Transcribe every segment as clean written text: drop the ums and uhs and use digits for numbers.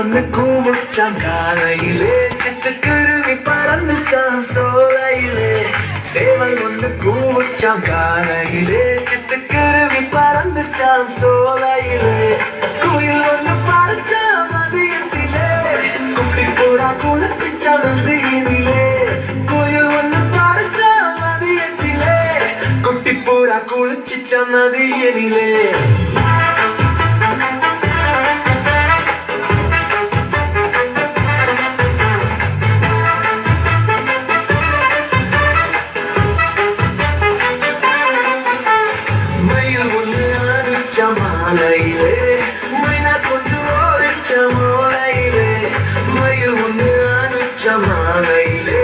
ஒண்ணு கூவுச்சான் காலையிலே, சிட்டுக்குருவி பறந்துச்சான் சோலையிலே. சேவல் ஒண்ணு கூவுச்சான் காலையிலே, சிட்டுக்குருவி பறந்துச்சான் சோலையிலே. குயில் ஒண்ணு பறச்சான் மதியத்திலே, குட்டி புறா குளிச்சுச்சான் நந்தியினிலே. குயில் ஒண்ணு பறச்சான் மதியத்திலே, குட்டி புறா குளிச்சுச்சான் நதியினிலே. மாலையிலே மைனா கொஞ்சம் ஓடிச்ச மோலையிலே. மயில் ஒன்று அனுச்ச மாலையிலே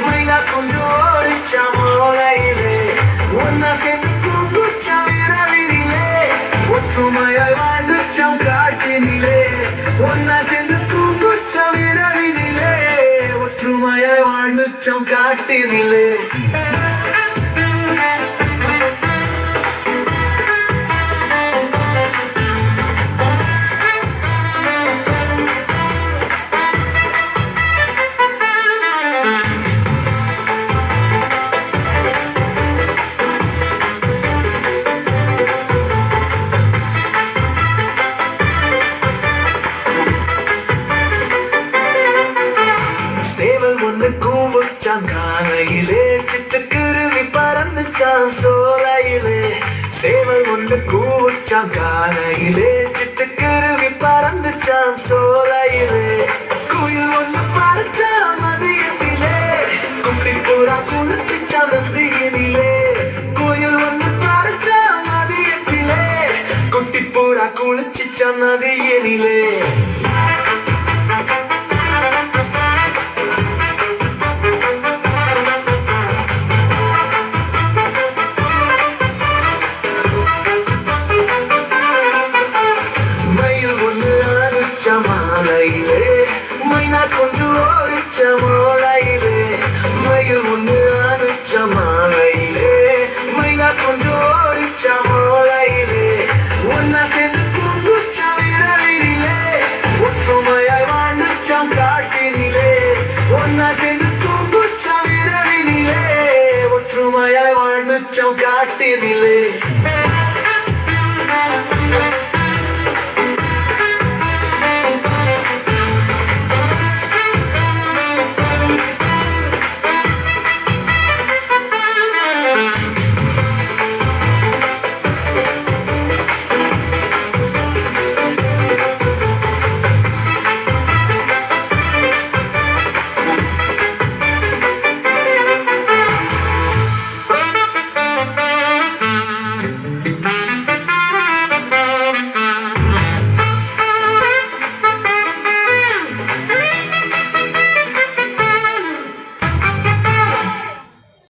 மைனா கொஞ்சம் ஓடிச்ச மோலையிலே. ஒன்னா சேர்ந்து தூங்குச்சாம் இரவினிலே, ஒற்றுமையாய் வாழ்ந்துச்சாம் காட்டினிலே. ஒன்னா சேர்ந்து தூங்குச்சாம் இரவினிலே, ஒற்றுமையாய் வாழ்ந்துச்சாம் காட்டினிலே. சேவல் ஒண்ணு கூவுச்சான் காலையிலே, சிட்டுக்குருவி பறந்துச்சான் சோலையிலே. சேவல் ஒண்ணு கூவுச்சான் காலையிலே, சிட்டுக்குருவி பறந்துச்சான் சோலையிலே. குயில் ஒண்ணு பறச்சான் மதியத்திலே, குட்டி புறா குளிச்சுச்சான் நந்தியினிலே. குயில் ஒண்ணு பறச்சான் மதியத்திலே, குட்டி புறா குளிச்சுச்சான் நதியினிலே. மாலையிலே மைனா கொஞ்சம் ஓடிச்ச மோலையிலே. மயில் ஒன்று அனுச்ச மாலையிலே மைனா கொஞ்சம் ஓடிச்ச மோலையிலே. ஒன்னா சேர்ந்து தூங்குச்சாம் இரவினிலே, ஒற்றுமையாய் வாழ்ந்துச்சாம் காட்டினிலே. ஒன்னா சேர்ந்து தூங்குச்சாம் இரவினிலே, ஒற்றுமையாய் வாழ்ந்துச்சாம் காட்டினிலே.